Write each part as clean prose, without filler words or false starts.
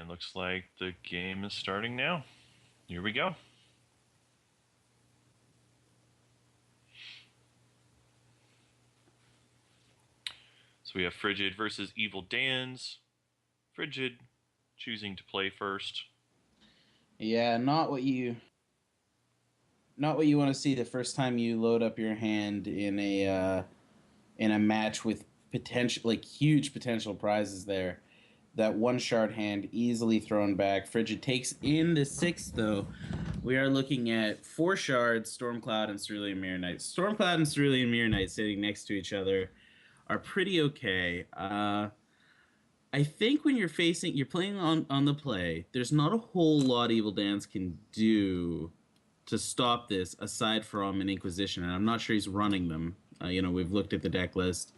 And looks like the game is starting now. Here we go. So we have Frigid versus Evildans. Frigid choosing to play first. Yeah, not what you want to see the first time you load up your hand in a match with potential huge potential prizes there. That one shard hand easily thrown back. Frigid takes in the sixth though. We are looking at four shards, Stormcloud and Cerulean Mirror Knight. Stormcloud and Cerulean Mirror Knight sitting next to each other are pretty okay. I think when you're playing on the play, there's not a whole lot Evildans can do to stop this aside from an Inquisition, and I'm not sure he's running them. We've looked at the deck list.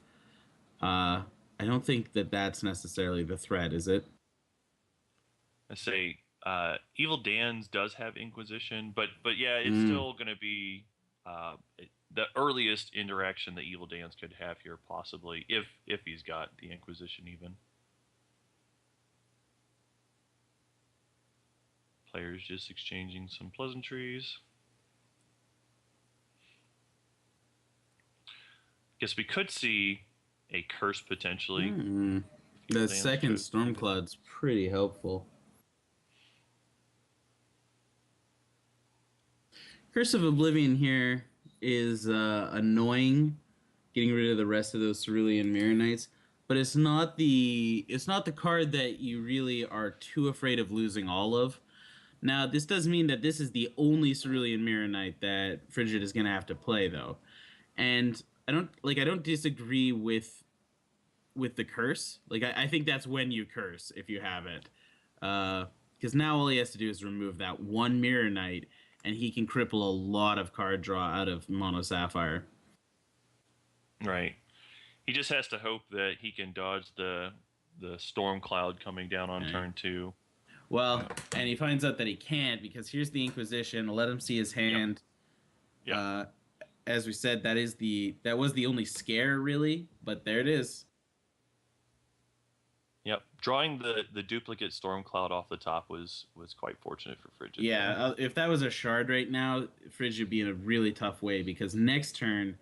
I don't think that that's necessarily the threat, is it? I say Evildans does have Inquisition, but yeah, it's Mm. still going to be the earliest interaction that Evildans could have here, possibly if he's got the Inquisition even. Players just exchanging some pleasantries. Guess we could see a curse potentially. Mm. The second Stormcloud's pretty helpful. Curse of Oblivion here is annoying, getting rid of the rest of those Cerulean Mirror Knights, but it's not the card that you really are too afraid of losing all of. Now, this does mean that this is the only Cerulean Mirror Knight that Frigid is going to have to play, though. And I don't disagree with the curse. I think that's when you curse if you have it, because now all he has to do is remove that one Mirror Knight, and he can cripple a lot of card draw out of Mono Sapphire. Right. He just has to hope that he can dodge the storm cloud coming down on Right. turn 2. Well, and he finds out that he can't because here's the Inquisition. Let him see his hand. Yep. As we said, that was the only scare really, but there it is. Yep. Drawing the duplicate storm cloud off the top was quite fortunate for Frigid. Yeah, if that was a shard right now, Frigid would be in a really tough way because next turn,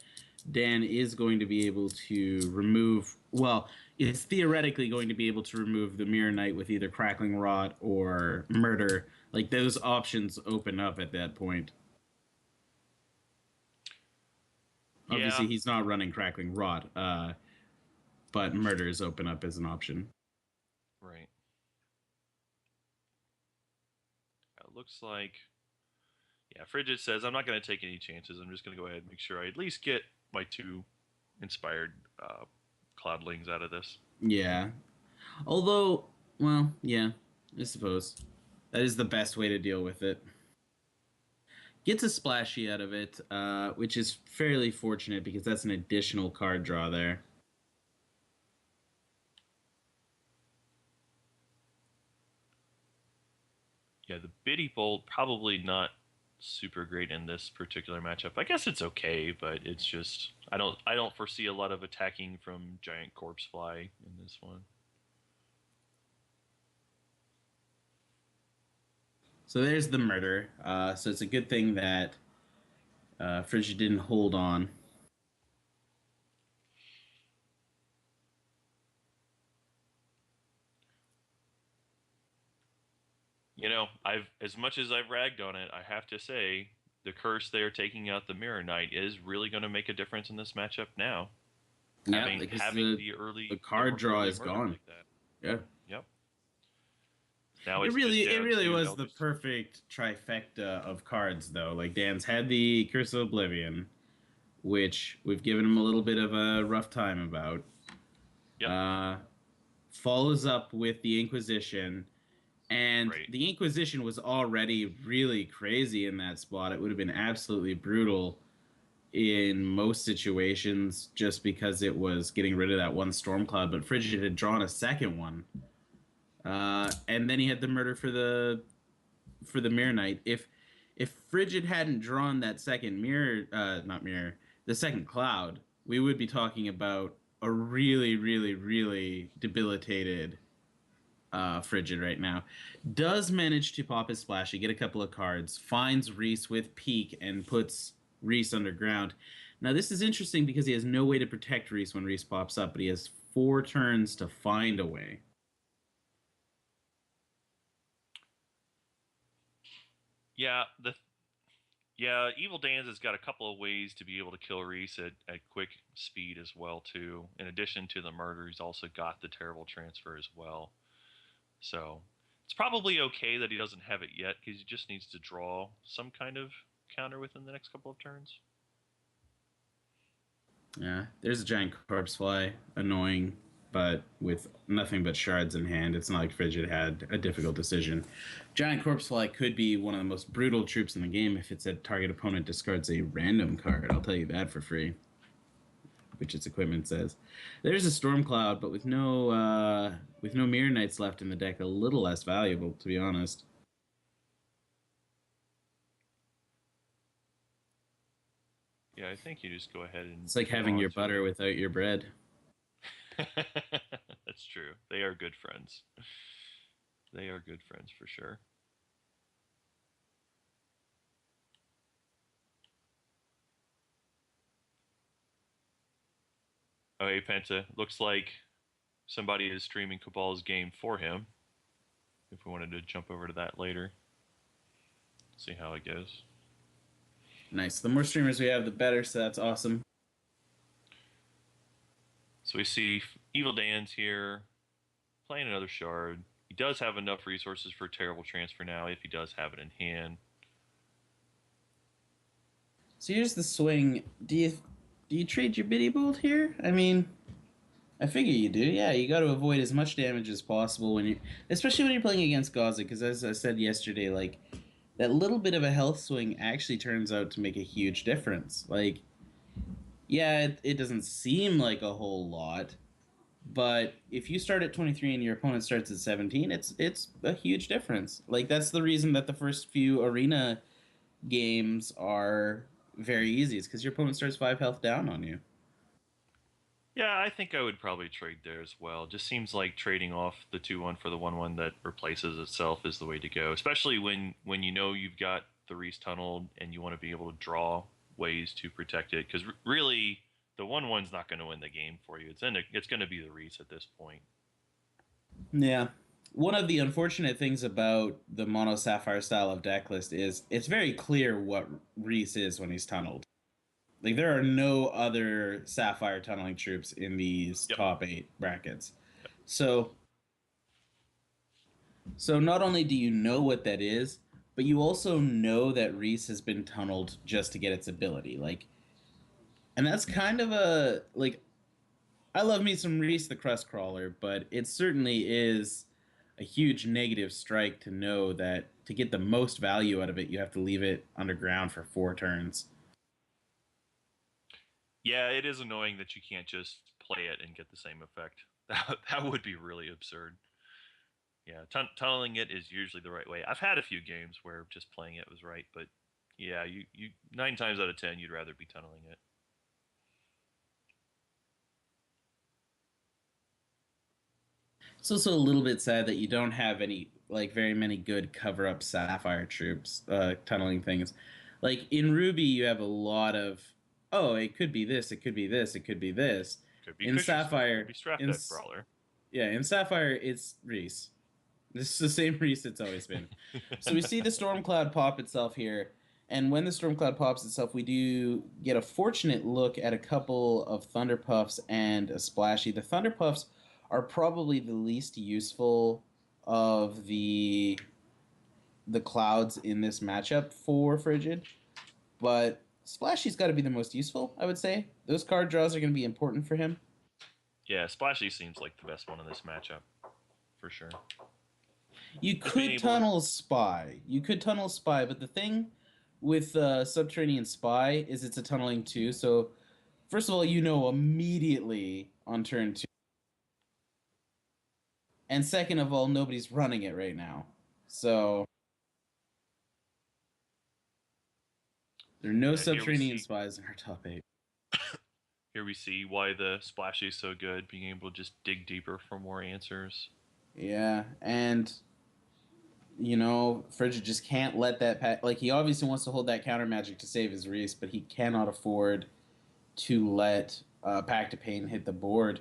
Dan is going to be able to remove. Well, it's theoretically going to be able to remove the Mirror Knight with either Crackling Rot or Murder. Like those options open up at that point. Obviously, Yeah. he's not running Crackling Rot, but Murders open up as an option. Right. It looks like, yeah, Frigid says, I'm not going to take any chances. I'm just going to go ahead and make sure I at least get my 2 inspired cloudlings out of this. Yeah. Although, well, yeah, I suppose that is the best way to deal with it. Gets a splashy out of it, which is fairly fortunate because that's an additional card draw there. Yeah, the Biddy Bolt probably not super great in this particular matchup. I guess it's okay, but it's just I don't foresee a lot of attacking from Giant Corpse Fly in this one. So there's the murder. So it's a good thing that Frigid didn't hold on. I've as much as I've ragged on it, I have to say the curse they are taking out the Mirror Knight is really going to make a difference in this matchup now. Yeah, having the early the card draw early is murder gone. like that. Yeah. Yep. Now It it's just really, it down really to was the Eldritch. perfect trifecta of cards, though. Like Dan's had the Curse of Oblivion, which we've given him a little bit of a rough time about. Yep. Follows up with the Inquisition, and Right. the Inquisition was already really crazy in that spot. It would have been absolutely brutal in most situations just because it was getting rid of that one storm cloud, but Frigid had drawn a second one. And then he had the murder for the Mirror Knight. If Frigid hadn't drawn that second mirror, not mirror, the second cloud, we would be talking about a really, really, really debilitated Frigid right now. Does manage to pop his splashy, get a couple of cards, finds Reese with Peak, and puts Reese underground. Now, this is interesting because he has no way to protect Reese when Reese pops up, but he has 4 turns to find a way. Yeah, Evildans has got a couple of ways to be able to kill Reese at quick speed as well too. In addition to the murder, he's also got the terrible transfer as well. So it's probably okay that he doesn't have it yet because he just needs to draw some kind of counter within the next couple of turns. Yeah, there's a giant corpse fly, annoying, but with nothing but shards in hand, it's not like Frigid had a difficult decision. Giant corpse fly could be one of the most brutal troops in the game if it said target opponent discards a random card. I'll tell you that for free, which its equipment says. There's a storm cloud, but with no mirror knights left in the deck, a little less valuable, to be honest. Yeah, I think you just go ahead and It's like having draw your to butter without your bread. That's true. They are good friends. They are good friends for sure. Oh, hey, Penta. Looks like somebody is streaming Cabal's game for him. If we wanted to jump over to that later, see how it goes. Nice. The more streamers we have, the better, so that's awesome. So we see Evildans here playing another shard. He does have enough resources for terrible transfer now if he does have it in hand. So here's the swing. Do you trade your Biddy Bolt here? I mean, I figure you do. Yeah, you got to avoid as much damage as possible when you, especially when you're playing against Gaza, because as I said yesterday, like that little bit of a health swing actually turns out to make a huge difference. Like, yeah, it doesn't seem like a whole lot, but if you start at 23 and your opponent starts at 17, it's a huge difference. Like that's the reason that the first few arena games are very easy. Is because your opponent starts 5 health down on you. Yeah, I think I would probably trade there as well. Just seems like trading off the 2-1 for the 1-1 that replaces itself is the way to go, especially when you know you've got the Reese tunneled and you want to be able to draw ways to protect it because really the 1-1's not going to win the game for you. It's going to be the Reese at this point. Yeah. One of the unfortunate things about the mono sapphire style of deck list is it's very clear what Reese is when he's tunneled. Like there are no other sapphire tunneling troops in these Yep. top 8 brackets. So so not only do you know what that is, but you also know that Reese has been tunneled just to get its ability. Like and that's kind of a like I love me some Reese the Crust Crawler, but it certainly is a huge negative strike to know that to get the most value out of it, you have to leave it underground for 4 turns. Yeah, it is annoying that you can't just play it and get the same effect. That would be really absurd. Yeah, tunneling it is usually the right way. I've had a few games where just playing it was right, but yeah, you 9 times out of 10 you'd rather be tunneling it. It's also a little bit sad that you don't have any like very many good cover up Sapphire troops tunneling things. Like in Ruby, you have a lot of oh, it could be this, it could be this, it could be this. Could be In Cushy Swing, could Sapphire, be Strap in Deck Brawler. yeah, in Sapphire, it's Reese. This is the same Reese it's always been. So we see the storm cloud pop itself here, and when the storm cloud pops itself, we do get a fortunate look at a couple of thunder puffs and a splashy. The thunder puffs are probably the least useful of the clouds in this matchup for Frigid, but splashy's got to be the most useful, I would say. Those card draws are going to be important for him. Yeah, Splashy seems like the best one in this matchup for sure. You Just being could able to. tunnel spy. You could tunnel spy, but the thing with subterranean spy is it's a tunneling too. So first of all, you know immediately on turn 2, and second of all, nobody's running it right now. So there are no Yeah, subterranean spies in our top 8. here we see why the Splashy is so good, being able to just dig deeper for more answers. Yeah, and Frigid just can't let that pack. Like he obviously wants to hold that counter magic to save his Reese, but he cannot afford to let Pact of Pain hit the board.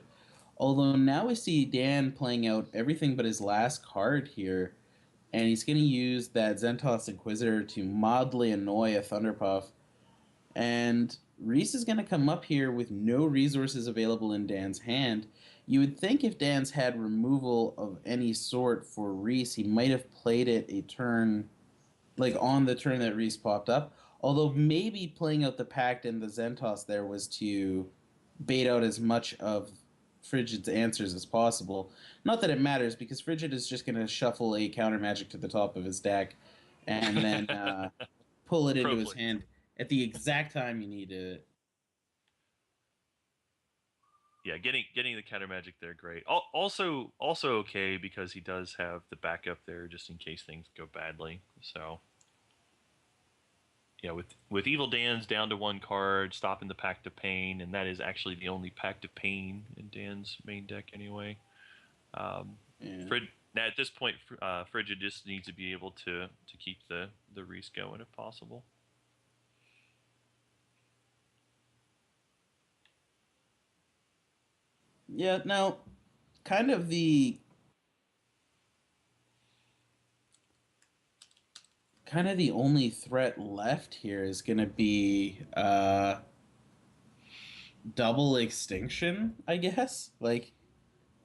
Although now we see Dan playing out everything but his last card here, and he's going to use that Zentos Inquisitor to mildly annoy a Thunderpuff. And Reese is going to come up here with no resources available in Dan's hand. You would think if Dan's had removal of any sort for Reese, he might have played it a turn, like on the turn that Reese popped up. Although maybe playing out the Pact and the Zentos there was to bait out as much of Frigid's answers as possible. Not that it matters, because Frigid is just going to shuffle a counter magic to the top of his deck and then pull it into Pro his plays. hand at the exact time you needed it. Yeah, getting the counter magic there, great. Also okay because he does have the backup there just in case things go badly. So yeah, with Evil Dan's down to one card, stopping the Pact of Pain, and that is actually the only Pact of Pain in Dan's main deck anyway. Yeah. Frid Now at this point, Frigid just needs to be able to keep the Reese going if possible. Yeah, now kind of the only threat left here is going to be double extinction, I guess. Like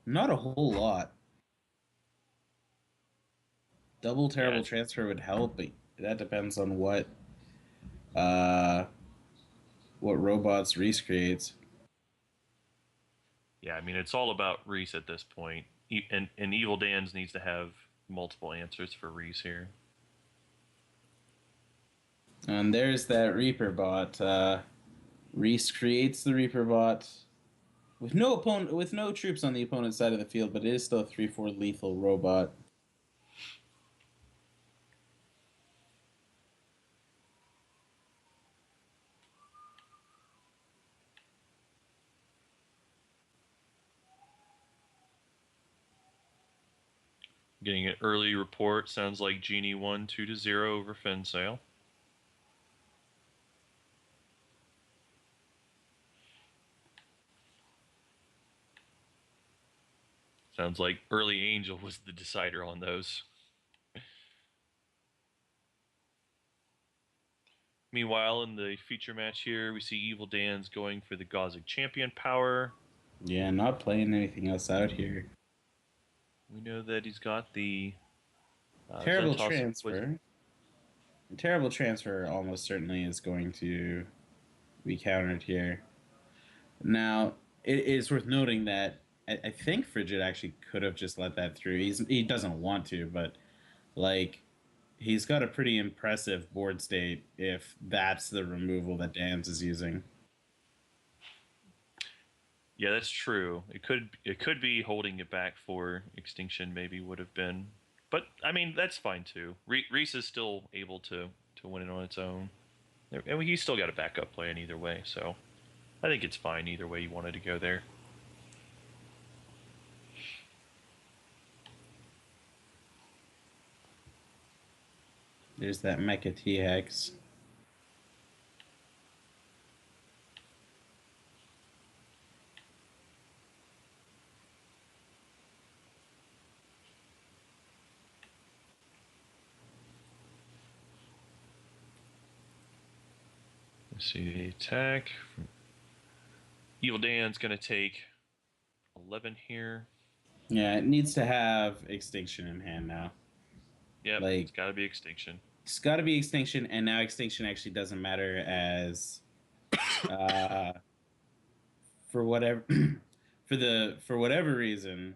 not a whole lot. Double Yeah, terrible transfer would help, but that depends on uh what robots Reese creates. yeah. I mean, it's all about Reese at this point, and Evil Dan's needs to have multiple answers for Reese here. And there's that Reaper bot. Reese creates the Reaper bot with no troops on the opponent's side of the field, but it is still a 3/4 lethal robot. Getting an early report sounds like Genie won 2-0 over Fensale. Sounds like early Angel was the decider on those. Meanwhile, in the feature match here, we see Evil Dan's going for the Gothic Champion power. Yeah, not playing anything else out here. We know that he's got the Terrible Zentos Inquisitor. transfer. Terrible transfer almost certainly is going to be countered here. Now, it is worth noting that I think Frigid actually could have just let that through. He doesn't want to, but like he's got a pretty impressive board state if that's the removal that Dan's is using. Yeah, that's true. It could be holding it back for Extinction. Maybe would have been, but I mean that's fine too. Reese is still able to win it on its own, and he's still got a backup plan either way. So I think it's fine either way you wanted to go there. There's that Mecha T Hex. Let's see the attack. Evil Dan's gonna take 11 here. Yeah, it needs to have Extinction in hand now. Yep, Like it's got to be Extinction. it's got to be Extinction, and now Extinction actually doesn't matter as uh, for whatever for whatever reason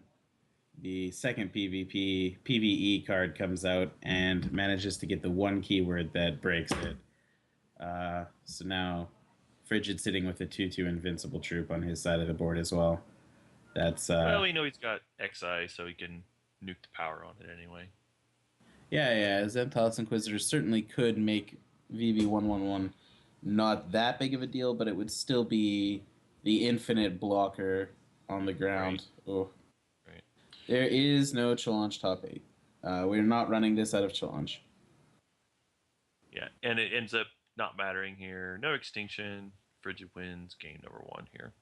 the second PvE card comes out and manages to get the one keyword that breaks it. So now Frigid sitting with a 2/2 invincible troop on his side of the board as well. That's Well, we know he's got XI, so he can nuke the power on it anyway. yeah. Zenthos Inquisitor certainly could make VV111 not that big of a deal, but it would still be the infinite blocker on the Right, ground. Oh. right. There is no challenge top 8. We're not running this out of challenge. Yeah, and it ends up not mattering here. No extinction. Frigid wins game number 1 here.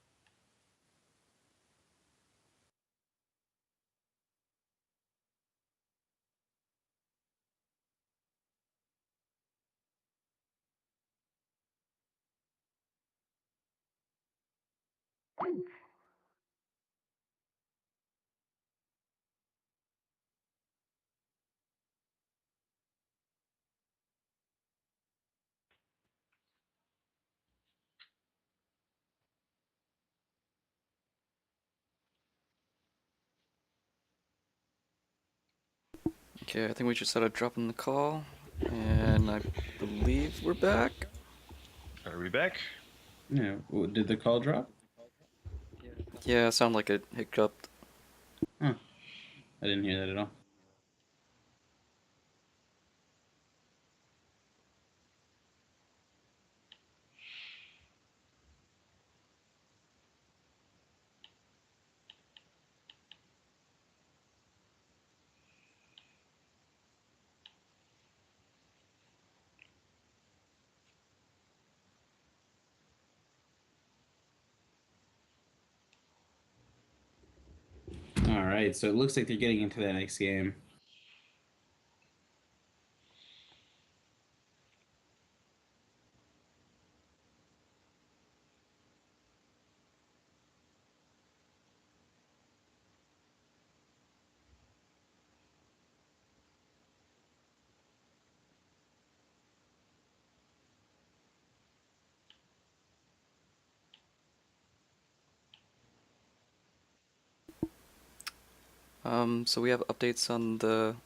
Okay, I think we just had a drop in the call, and I believe we're back. Are we back? Yeah. Did the call drop? Yeah, sound like it hiccuped. Huh. I didn't hear that at all. All right. So it looks like they're getting into that next game. So we have updates on the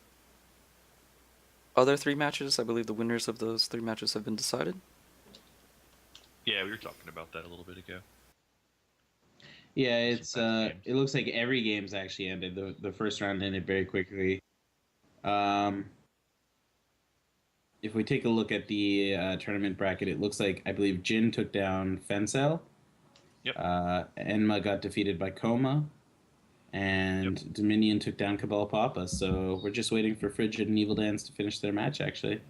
other 3 matches. I believe the winners of those 3 matches have been decided. Yeah, we were talking about that a little bit ago. Yeah, Some it's past games. it looks like every game's actually ended. The first round ended very quickly. Um, if we take a look at the tournament bracket, it looks like I believe Jin took down Fencel. Yep. Enma got defeated by Coma, Yep. and Dominion took down Cabal Papa. So we're just waiting for Frigid and Evildans to finish their match, actually.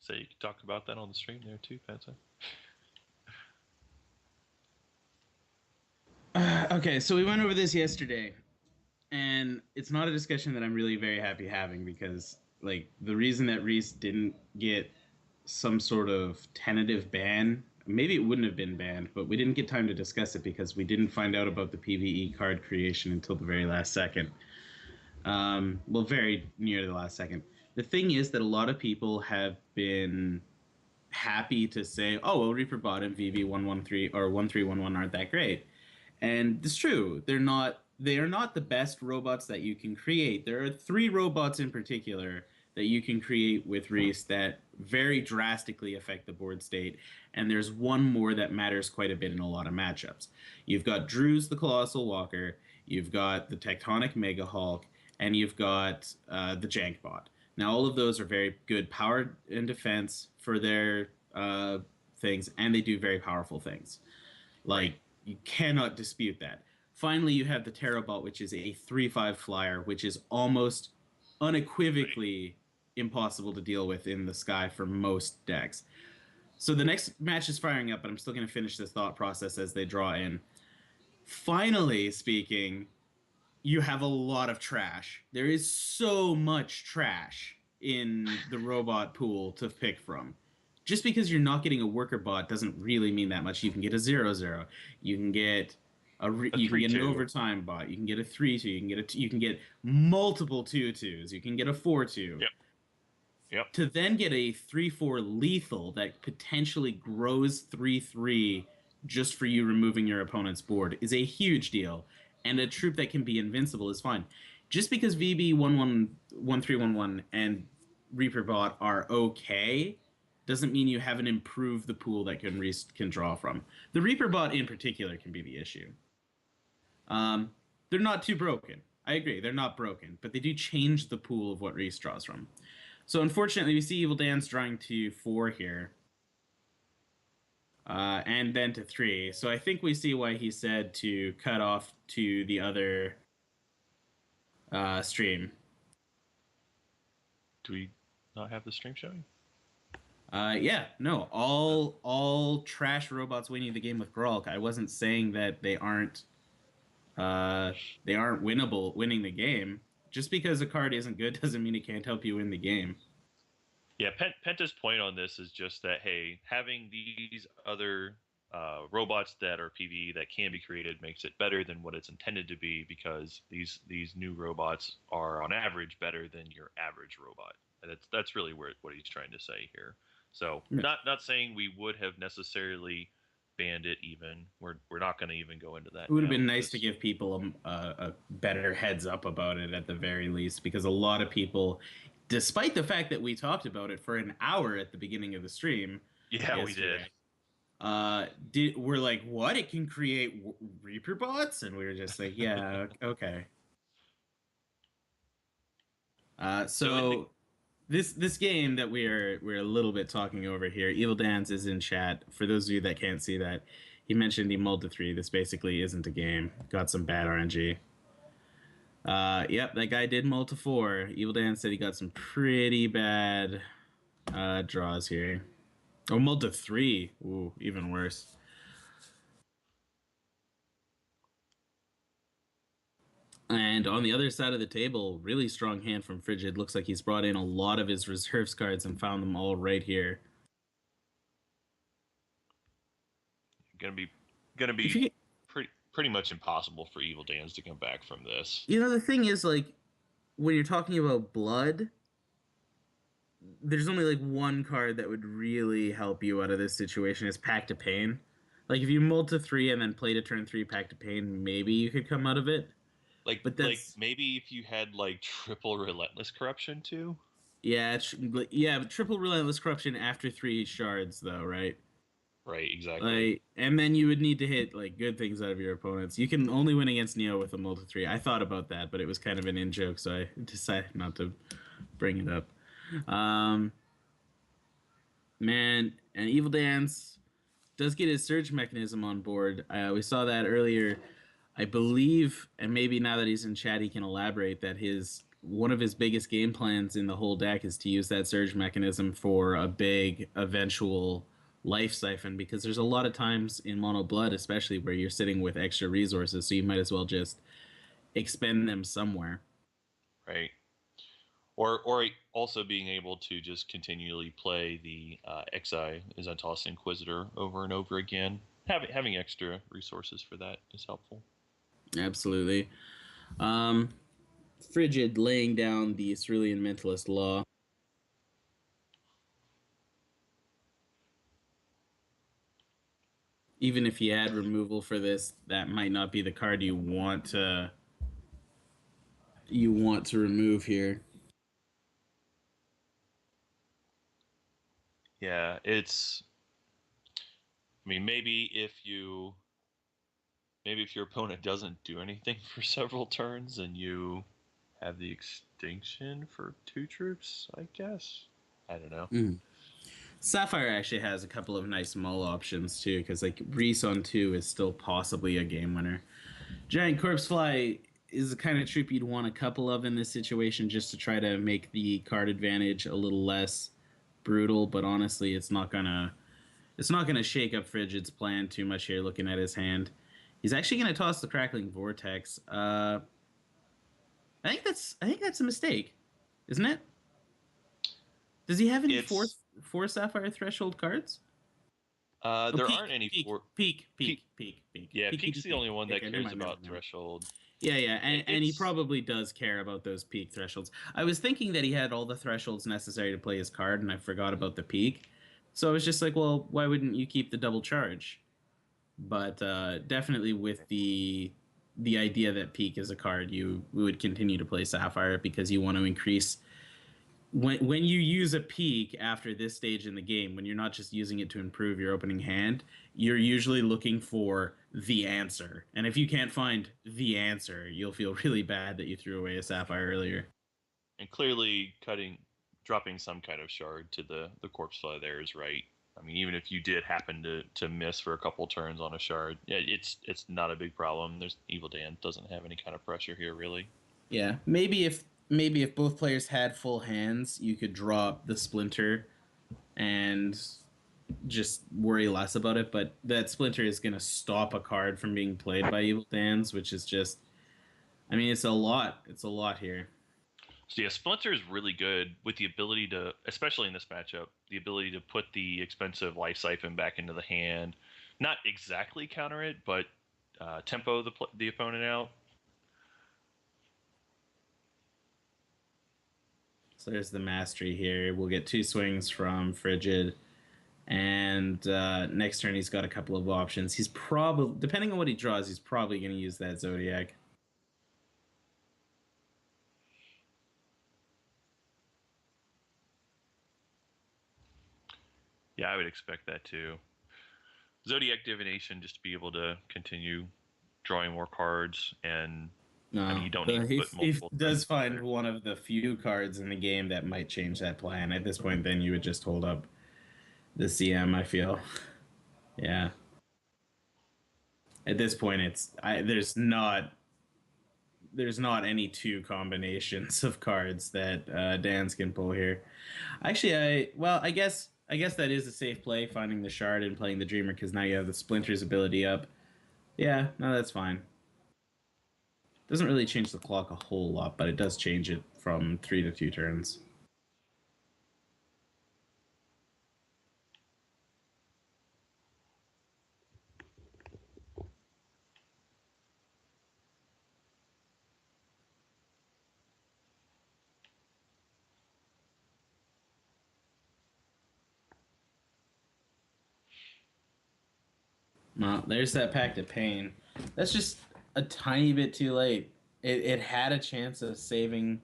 So you can talk about that on the stream there too, Panza. Okay, so we went over this yesterday, and it's not a discussion that I'm really very happy having because, like, the reason that Reese didn't get some sort of tentative ban, maybe it wouldn't have been banned, but we didn't get time to discuss it because we didn't find out about the PVE card creation until the very last second. Well, very near the last second. The thing is that a lot of people have been happy to say, "Oh, well, Reaper Bot and VV113 or 1311 aren't that great," and it's true. They're not. They are not the best robots that you can create. There are 3 robots in particular that you can create with Reese that very drastically affect the board state, and there's one more that matters quite a bit in a lot of matchups. You've got Drew's the Colossal Walker, you've got the Tectonic Mega Hulk, and you've got the Jank Bot. Now, all of those are very good power and defense for their things, and they do very powerful things. Right. Like, you cannot dispute that. Finally, you have the Terrabot, which is a 3/5 flyer, which is almost Right. unequivocally impossible to deal with in the sky for most decks. So the next match is firing up, but I'm still going to finish this thought process as they draw in. Finally speaking, you have a lot of trash. There is so much trash in the robot pool to pick from. Just because you're not getting a worker bot doesn't really mean that much. You can get a 0/0. You can get A you can get an 3/2. overtime bot. You can get a 3/2. You can get multiple 2/2s. You can get a 4/2. Yep. Yep. To then get a 3/4 lethal that potentially grows 3/3 just for you removing your opponent's board is a huge deal. And a troop that can be invincible is fine. Just because VB 1311 and Reaper Bot are okay doesn't mean you haven't improved the pool that can draw from. The Reaper Bot in particular can be the issue. They're not too broken. I agree, they're not broken, but they do change the pool of what Reese draws from. So unfortunately, we see Evildans drawing to 4 here. And then to 3. So I think we see why he said to cut off to the other stream. Do we not have the stream showing? Yeah, no, all trash robots win you the game with Grolk. I wasn't saying that they aren't winnable, winning the game. Just because a card isn't good doesn't mean it can't help you win the game. Yeah, Penta's point on this is just that, hey, having these other robots that are PvE that can be created makes it better than what it's intended to be, because these new robots are on average better than your average robot. And that's really what he's trying to say here. So Yeah. not saying we would have necessarily banned it even. We're not going to even go into that. It would have been nice to give people a better heads up about it at the very least, because a lot of people, despite the fact that we talked about it for an hour at the beginning of the stream, Yeah, we did. We're like, what? It can create Reaper bots, and we were just like, yeah, okay. So this game that we're a little bit talking over here, Evildans is in chat. For those of you that can't see that, he mentioned he mulled to 3. This basically isn't a game. Got some bad RNG. Yep, that guy did mull to 4. Evildans said he got some pretty bad draws here. Oh, mulled to 3. Ooh, even worse. And on the other side of the table, really strong hand from Frigid. Looks like he's brought in a lot of his reserves cards and found them all right here. Gonna be pretty much impossible for Evildans to come back from this. You know, the thing is, like, when you're talking about blood, there's only like one card that would really help you out of this situation, is Pact of Pain. Like, if you mulled to 3 and then played a turn 3 Pact of Pain, maybe you could come out of it. Like maybe if you had like triple Relentless Corruption too. Yeah, triple Relentless Corruption after 3 shards, though, right? Right, exactly. And then you would need to hit like good things out of your opponents. You can only win against Neo with a mull to 3. I thought about that, but it was kind of an in-joke, so I decided not to bring it up. Man, and Evildans does get his Surge mechanism on board. We saw that earlier. I believe, and maybe now that he's in chat, he can elaborate, that one of his biggest game plans in the whole deck is to use that Surge mechanism for a big eventual life siphon, because there's a lot of times in Mono Blood, especially, where you're sitting with extra resources, so you might as well just expend them somewhere. Right. Or also being able to just continually play the Xi Xentos Inquisitor over and over again. Having extra resources for that is helpful. Absolutely. Frigid laying down the Cerulean Mentalist Law. Even if you add removal for this, that might not be the card you want to remove here. Yeah, it's. I mean, maybe if your opponent doesn't do anything for several turns and you have the extinction for 2 troops, I guess. I don't know. Sapphire actually has a couple of nice mull options too, because like Reese on 2 is still possibly a game winner. Giant Corpsefly is the kind of troop you'd want a couple of in this situation, just to try to make the card advantage a little less brutal. But honestly, it's not gonna shake up Frigid's plan too much here. Looking at his hand, he's actually gonna toss the Crackling Vortex. I think that's a mistake, isn't it? Does he have any It's four Sapphire threshold cards? Oh, there aren't any for peak. Yeah, Peak's the only one that Okay, never cares mind, never about mind, never mind. threshold. Yeah, yeah, and he It's probably does care about those peak thresholds. I was thinking that he had all the thresholds necessary to play his card, and I forgot about the peak. So I was just like, well, why wouldn't you keep the double charge? But definitely with the idea that peak is a card, you would continue to play Sapphire because you want to increase when you use a peak after this stage in the game, when you're not just using it to improve your opening hand, you're usually looking for the answer. And if you can't find the answer, you'll feel really bad that you threw away a Sapphire earlier. and clearly dropping some kind of shard to the corpse fly there is right. I mean, even if you did happen to miss for a couple turns on a shard, yeah, it's not a big problem. There's Evildans doesn't have any kind of pressure here really. Yeah, maybe if both players had full hands, you could drop the splinter and just worry less about it. But that splinter is going to stop a card from being played by Evildans, which is just, I mean, it's a lot. It's a lot here. So yeah, Splinter is really good with the ability to, especially in this matchup, the ability to put the expensive Life Siphon back into the hand. Not exactly counter it, but tempo the opponent out. So there's the mastery here. We'll get two swings from Frigid. And next turn, he's got a couple of options. He's probably, depending on what he draws, he's probably going to use that Zodiac. Yeah, I would expect that too. Zodiac Divination just to be able to continue drawing more cards, and I mean No, you don't need to put he multiple does threats find there. one of the few cards in the game that might change that plan. At this point, then you would just hold up the CM, I feel. Yeah. At this point, there's not any two combinations of cards that Dan's can pull here. Actually, I guess that is a safe play, finding the shard and playing the Dreamer, because now you have the Splinters ability up. Yeah, no, that's fine. Doesn't really change the clock a whole lot, but it does change it from 3 to 2 turns. Well, there's that Pact of Pain. That's just a tiny bit too late. It had a chance of saving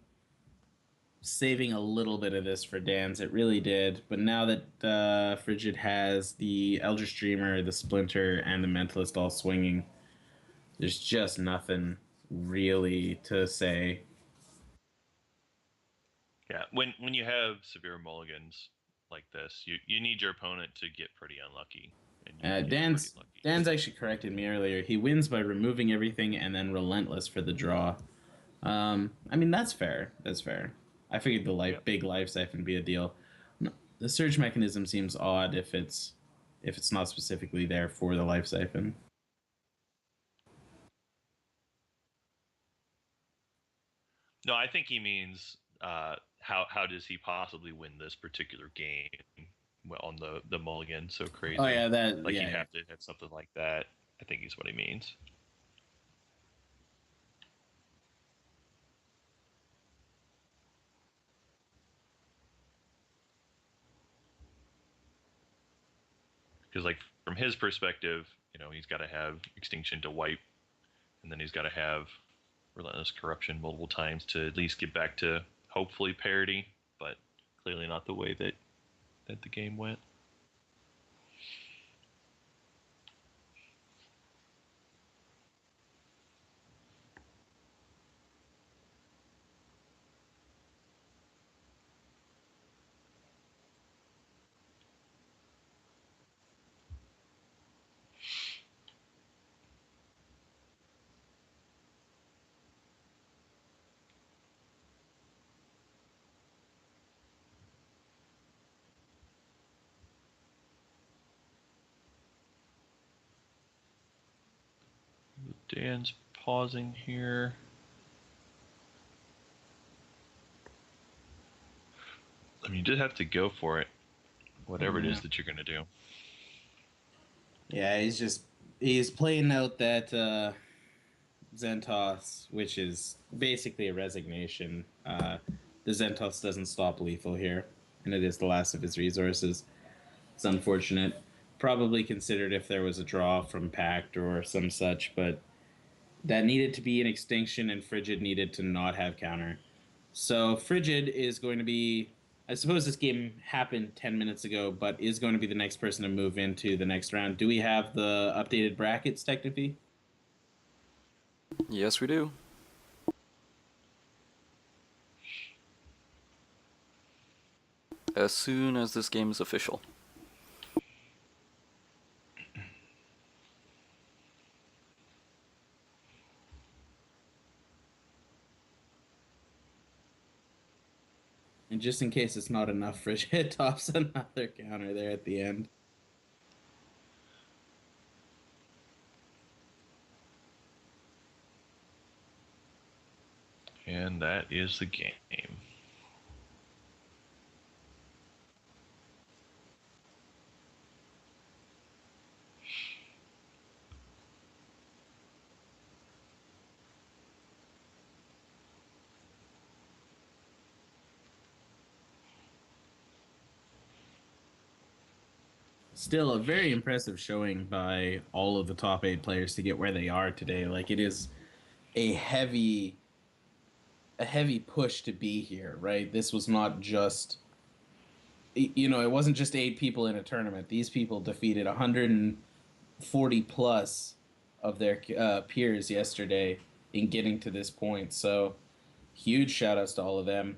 a little bit of this for Dan's. It really did. But now that Frigid has the Eldritch Dreamer, the Splinter, and the Mentalist all swinging, there's just nothing really to say. Yeah, when you have severe mulligans like this, you need your opponent to get pretty unlucky, and you can get pretty lucky. Dan's actually corrected me earlier. He wins by removing everything and then relentless for the draw. I mean that's fair. That's fair. I figured the Yep. big life siphon be a deal. No, the surge mechanism seems odd if it's not specifically there for the life siphon. No, I think he means how does he possibly win this particular game on the mulligan so Oh crazy? yeah, that Like he'd yeah. have to hit something like that. I think is what he means. Because like from his perspective, he's got to have extinction to wipe, and then he's got to have relentless corruption multiple times to at least get back to hopefully parity, but clearly not the way that the game went. Dan's pausing here. I mean, you did have to go for it, whatever it Yeah. is that you're going to do. Yeah, he's playing out that Zentos, which is basically a resignation. The Zentos doesn't stop lethal here, and it is the last of his resources. It's unfortunate. Probably considered if there was a draw from Pact or some such, but that needed to be an extinction, and Frigid needed to not have counter. So Frigid is going to be. I suppose this game happened 10 minutes ago, but is going to be the next person to move into the next round. Do we have the updated brackets, technically? Yes, we do. As soon as this game is official. And just in case it's not enough, Frigid tops another counter there at the end. And that is the game. Still a very impressive showing by all of the top 8 players to get where they are today. Like, it is a heavy push to be here, right? This was not just, it wasn't just 8 people in a tournament. These people defeated 140 plus of their peers yesterday in getting to this point. So huge shout outs to all of them.